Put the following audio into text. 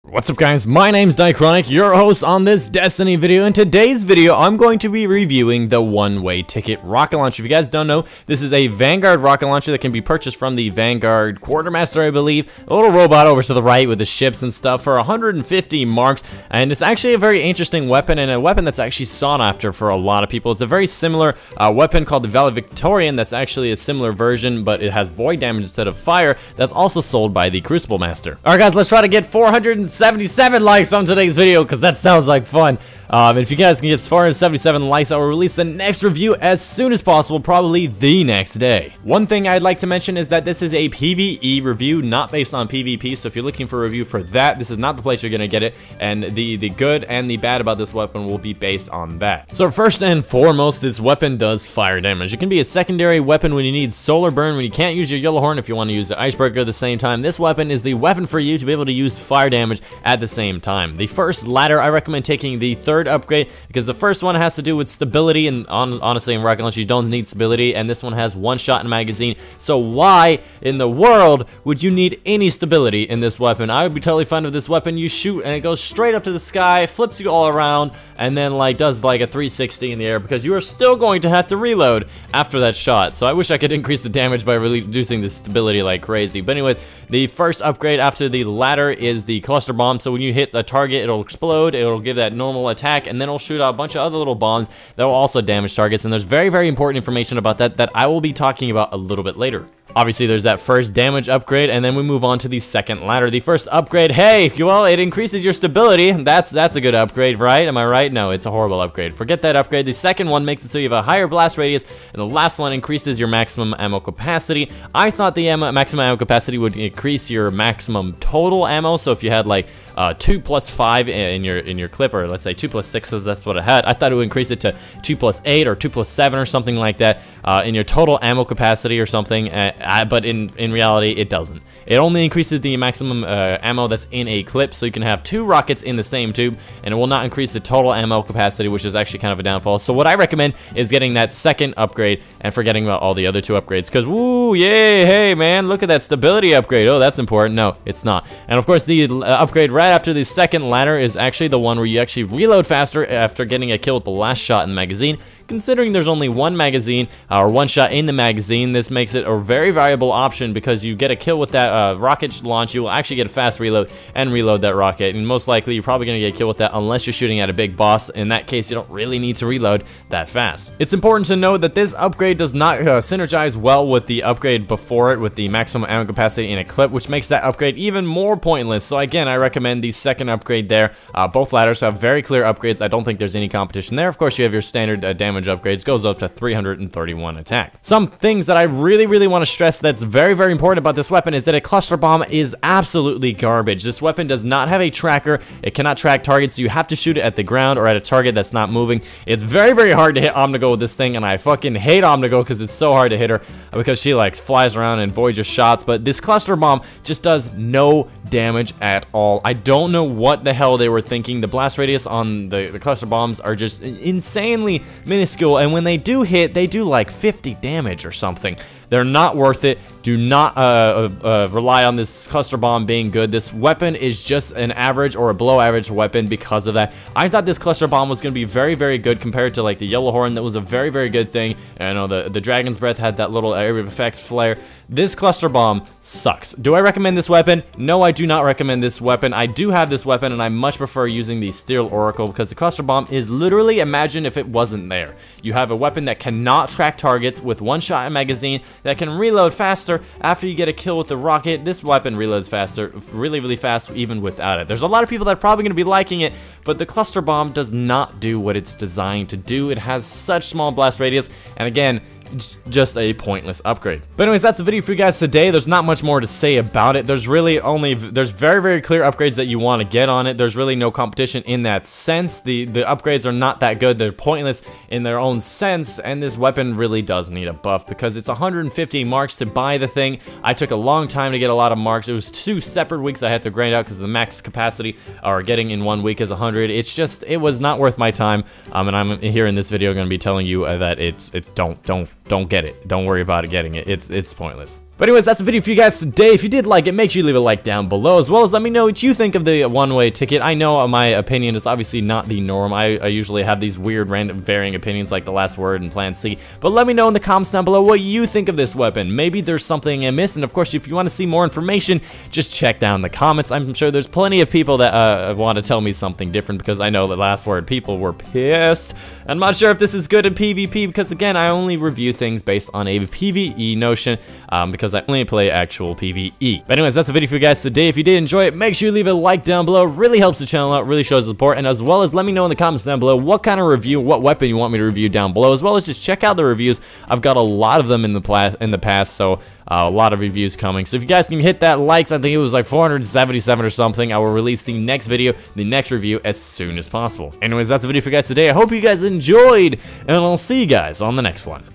What's up guys, my name's Diachronic, your host on this Destiny video. In today's video, I'm going to be reviewing the one-way ticket rocket launcher. If you guys don't know, this is a Vanguard rocket launcher that can be purchased from the Vanguard quartermaster, I believe. A little robot over to the right with the ships and stuff for 150 marks. And it's actually a very interesting weapon, and a weapon that's actually sought after for a lot of people. It's a very similar weapon called the Valedictorian that's actually a similar version, but it has void damage instead of fire. That's also sold by the Crucible Master. Alright guys, let's try to get 477 likes on today's video because that sounds like fun. And if you guys can get 477 likes, I will release the next review as soon as possible, probably the next day. One thing I'd like to mention is that this is a PvE review, not based on PvP, so if you're looking for a review for that, this is not the place you're gonna get it, and the good and the bad about this weapon will be based on that. So first and foremost, this weapon does fire damage. It can be a secondary weapon when you need solar burn, when you can't use your yellow horn, if you want to use the icebreaker at the same time. This weapon is the weapon for you to be able to use fire damage at the same time. The first ladder, I recommend taking the third upgrade because the first one has to do with stability, and honestly in rocket launch you don't need stability, and this one has one shot in magazine. So why in the world would you need any stability in this weapon? I would be totally fine with this weapon. You shoot and it goes straight up to the sky, flips you all around, and then like does like a 360 in the air because you are still going to have to reload after that shot. So I wish I could increase the damage by reducing the stability like crazy. But anyways, the first upgrade after the ladder is the cluster bomb. So when you hit a target, it'll explode, it'll give that normal attack, and then it'll shoot out a bunch of other little bombs that will also damage targets. And there's very, very important information about that I will be talking about a little bit later. Obviously, there's that first damage upgrade, and then we move on to the second ladder. The first upgrade, hey, well, it increases your stability. That's a good upgrade, right? Am I right? No, it's a horrible upgrade. Forget that upgrade. The second one makes it so you have a higher blast radius, and the last one increases your maximum ammo capacity. I thought the maximum ammo capacity would increase your maximum total ammo. So if you had like 2 plus 5 in your clip, or let's say 2 plus 6, that's what it had. I thought it would increase it to 2 plus 8 or 2 plus 7 or something like that in your total ammo capacity or something. But in reality, it doesn't. It only increases the maximum ammo that's in a clip, so you can have 2 rockets in the same tube, and it will not increase the total ammo capacity, which is actually kind of a downfall. So what I recommend is getting that second upgrade and forgetting about all the other 2 upgrades, because woo, yay, hey man, look at that stability upgrade. Oh, that's important. No, it's not. And of course, the upgrade right after the second ladder is actually the one where you actually reload faster after getting a kill with the last shot in the magazine. Considering there's only one magazine or one shot in the magazine, this makes it a very valuable option because you get a kill with that rocket launch, you will actually get a fast reload and reload that rocket, and most likely you're probably going to get a kill with that unless you're shooting at a big boss. In that case, you don't really need to reload that fast. It's important to note that this upgrade does not synergize well with the upgrade before it with the maximum ammo capacity in a clip, which makes that upgrade even more pointless. So again, I recommend the second upgrade there. Both ladders have very clear upgrades. I don't think there's any competition there. Of course, you have your standard damage upgrades, goes up to 331 attack. Some things that I really want to stress that's very important about this weapon is that a cluster bomb is absolutely garbage. This weapon does not have a tracker. It cannot track targets, so you have to shoot it at the ground or at a target that's not moving. It's very hard to hit Omnigo with this thing, and I fucking hate Omnigo because it's so hard to hit her because she like flies around and avoids your shots. But this cluster bomb just does no damage at all. I don't know what the hell they were thinking. The blast radius on the cluster bombs are just insanely minuscule, and when they do hit, they do like 50 damage or something. They're not worth it. Do not rely on this cluster bomb being good. This weapon is just an average or a below average weapon because of that. I thought this cluster bomb was going to be very good compared to like the yellow horn. That was a very good thing. I know the dragon's breath had that little area of effect flare. This cluster bomb sucks. Do I recommend this weapon? No, I do not recommend this weapon. I do have this weapon, and I much prefer using the steel oracle because the cluster bomb is literally, imagine if it wasn't there. You have a weapon that cannot track targets with one shot in magazine, that can reload faster after you get a kill with the rocket. This weapon reloads faster, really fast, even without it. There's a lot of people that are probably going to be liking it, but the cluster bomb does not do what it's designed to do. It has such small blast radius, and again, it's just a pointless upgrade. But anyways, that's the video for you guys today. There's not much more to say about it. There's very clear upgrades that you want to get on it. There's really no competition in that sense. The upgrades are not that good. They're pointless in their own sense, and this weapon really does need a buff because it's 150 marks to buy the thing. I took a long time to get a lot of marks. It was 2 separate weeks I had to grind out because the max capacity or getting in 1 week is 100. It was not worth my time, and I'm here in this video going to be telling you that don't get it. Don't worry about it getting it. It's pointless. But anyways, that's the video for you guys today. If you did like it, make sure you leave a like down below, as well as let me know what you think of the one-way ticket. I know my opinion is obviously not the norm. I usually have these weird, random, varying opinions like the last word and Plan C. But let me know in the comments down below what you think of this weapon. Maybe there's something I missed, and of course, if you want to see more information, just check down the comments. I'm sure there's plenty of people that want to tell me something different, because I know the last word people were pissed. I'm not sure if this is good in PvP, because again, I only review things based on a PvE notion, because I only play actual PvE. But anyways, that's the video for you guys today. If you did enjoy it, make sure you leave a like down below. It really helps the channel out, really shows support, and as well as let me know in the comments down below what kind of review, what weapon you want me to review down below, as well as just check out the reviews. I've got a lot of them in the past, so a lot of reviews coming. So if you guys can hit that likes, I think it was like 477 or something, I will release the next video, the next review, as soon as possible. Anyways, that's the video for you guys today. I hope you guys enjoyed, and I'll see you guys on the next one.